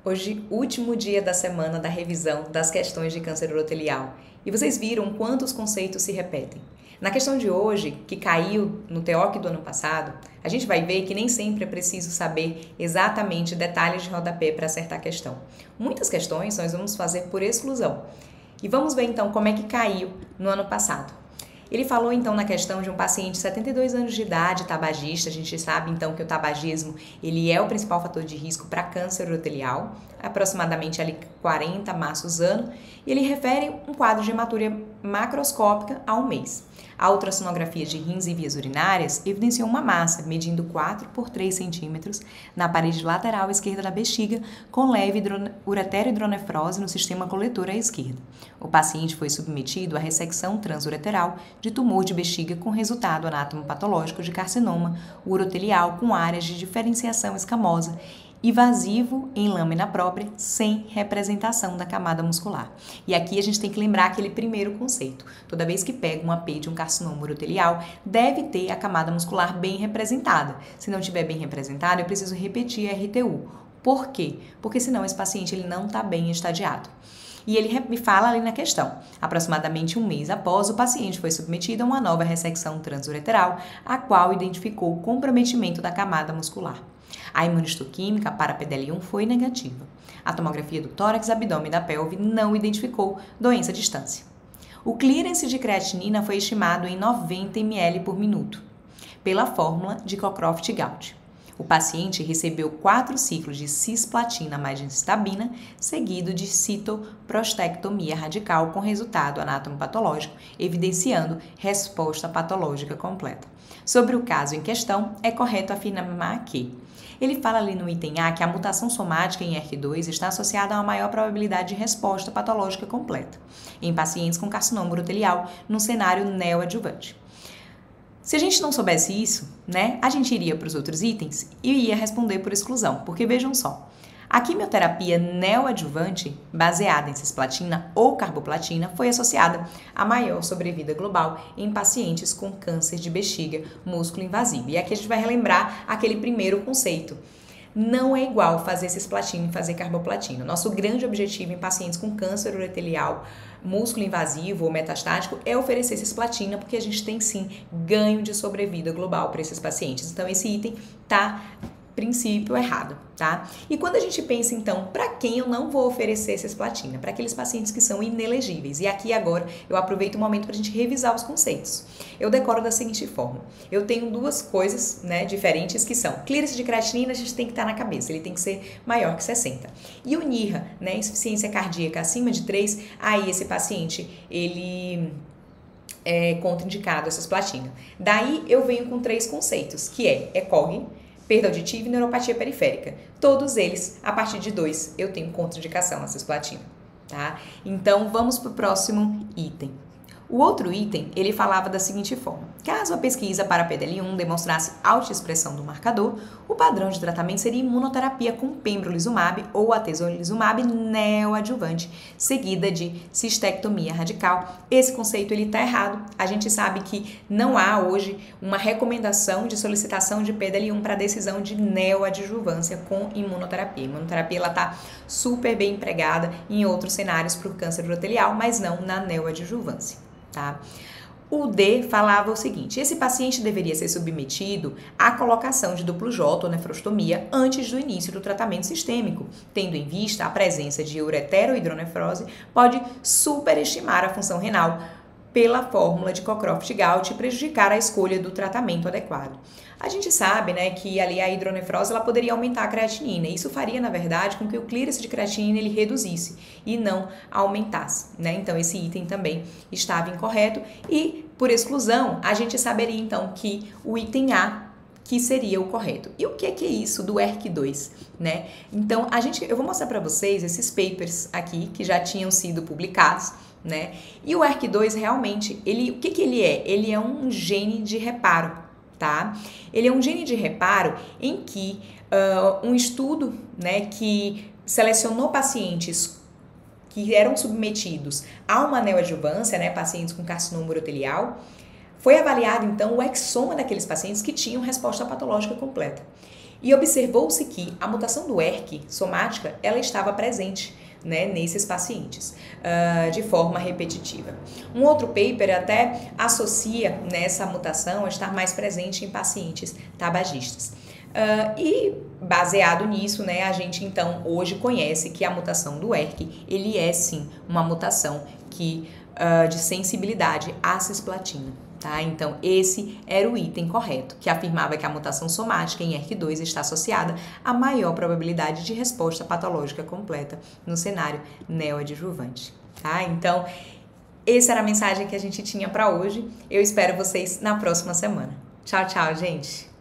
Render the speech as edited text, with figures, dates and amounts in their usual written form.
Hoje, último dia da semana da revisão das questões de câncer urotelial. E vocês viram quantos conceitos se repetem. Na questão de hoje, que caiu no TEOC do ano passado, a gente vai ver que nem sempre é preciso saber exatamente detalhes de rodapé para acertar a questão. Muitas questões nós vamos fazer por exclusão. E vamos ver então como é que caiu no ano passado. Ele falou então na questão de um paciente de 72 anos de idade, tabagista. A gente sabe então que o tabagismo ele é o principal fator de risco para câncer urotelial, aproximadamente ali 40 maços ano, e ele refere um quadro de hematuria macroscópica a um mês. A ultrassonografia de rins e vias urinárias evidenciou uma massa medindo 4 por 3 centímetros na parede lateral esquerda da bexiga, com leve ureterohidronefrose no sistema coletor à esquerda. O paciente foi submetido à ressecção transureteral de tumor de bexiga com resultado anatomopatológico de carcinoma urotelial com áreas de diferenciação escamosa, invasivo em lâmina própria, sem representação da camada muscular. E aqui a gente tem que lembrar aquele primeiro conceito. Toda vez que pega um AP de um carcinoma urotelial, deve ter a camada muscular bem representada. Se não estiver bem representada, eu preciso repetir a RTU. Por quê? Porque senão esse paciente ele não está bem estadiado. E ele me fala ali na questão, aproximadamente um mês após, o paciente foi submetido a uma nova ressecção transureteral, a qual identificou o comprometimento da camada muscular. A imunistoquímica para PDL1 foi negativa. A tomografia do tórax, abdômen e da pelve não identificou doença à distância. O clearance de creatinina foi estimado em 90 ml por minuto, pela fórmula de Cockcroft-Gault. O paciente recebeu 4 ciclos de cisplatina mais gencitabina, seguido de citoprostectomia radical com resultado anatomopatológico, evidenciando resposta patológica completa. Sobre o caso em questão, é correto afirmar que ele fala ali no item A que a mutação somática em ERK2 está associada a uma maior probabilidade de resposta patológica completa em pacientes com carcinoma urotelial no cenário neoadjuvante. Se a gente não soubesse isso, a gente iria para os outros itens e ia responder por exclusão, porque vejam só, a quimioterapia neoadjuvante, baseada em cisplatina ou carboplatina, foi associada a maior sobrevida global em pacientes com câncer de bexiga músculo invasivo. E aqui a gente vai relembrar aquele primeiro conceito. Não é igual fazer cisplatina e fazer carboplatina. Nosso grande objetivo em pacientes com câncer urotelial músculo invasivo ou metastático é oferecer cisplatina, porque a gente tem sim ganho de sobrevida global para esses pacientes. Então esse item tá princípio errado, tá? E quando a gente pensa, então, para quem eu não vou oferecer cisplatina? Para aqueles pacientes que são inelegíveis. E aqui agora eu aproveito o momento para a gente revisar os conceitos. Eu decoro da seguinte forma. Eu tenho duas coisas, diferentes que são clearance de creatinina, a gente tem que estar na cabeça, ele tem que ser maior que 60. E o NIRA, insuficiência cardíaca acima de 3, aí esse paciente, ele é contraindicado a cisplatina. Daí eu venho com 3 conceitos, que é ECOG, perda auditiva e neuropatia periférica. Todos eles, a partir de 2, eu tenho contraindicação à cisplatina, tá? Então, vamos para o próximo item. O outro item, ele falava da seguinte forma. Caso a pesquisa para PDL1 demonstrasse alta expressão do marcador, o padrão de tratamento seria imunoterapia com pembrolizumab ou atezolizumab neoadjuvante, seguida de cistectomia radical. Esse conceito ele está errado. A gente sabe que não há hoje uma recomendação de solicitação de PDL1 para decisão de neoadjuvância com imunoterapia. A imunoterapia está super bem empregada em outros cenários para o câncer urotelial, mas não na neoadjuvância. Tá? O D falava o seguinte: esse paciente deveria ser submetido à colocação de duplo J ou nefrostomia antes do início do tratamento sistêmico, tendo em vista a presença de ureterohidronefrose, pode superestimar a função renal pela fórmula de Cockcroft-Gault e prejudicar a escolha do tratamento adequado. A gente sabe, que ali a hidronefrose ela poderia aumentar a creatinina. Isso faria, na verdade, com que o clearance de creatinina ele reduzisse e não aumentasse, Então, esse item também estava incorreto e, por exclusão, a gente saberia, então, que o item A que seria o correto. E o que é isso do ERK2, Então, eu vou mostrar para vocês esses papers aqui que já tinham sido publicados, E o ERK2 realmente, o que ele é? Ele é um gene de reparo, tá? Ele é um gene de reparo em que um estudo, que selecionou pacientes que eram submetidos a uma neoadjuvância, pacientes com carcinoma urotelial, foi avaliado então o exoma daqueles pacientes que tinham resposta patológica completa. E observou-se que a mutação do ERK somática, ela estava presente, né, nesses pacientes, de forma repetitiva. Um outro paper até associa nessa mutação a estar mais presente em pacientes tabagistas. E baseado nisso, né, a gente então hoje conhece que a mutação do ERK, ele é sim uma mutação que, de sensibilidade à cisplatina. Tá? Então, esse era o item correto, que afirmava que a mutação somática em ERK2 está associada a maior probabilidade de resposta patológica completa no cenário neoadjuvante. Tá? Então, essa era a mensagem que a gente tinha para hoje. Eu espero vocês na próxima semana. Tchau, tchau, gente!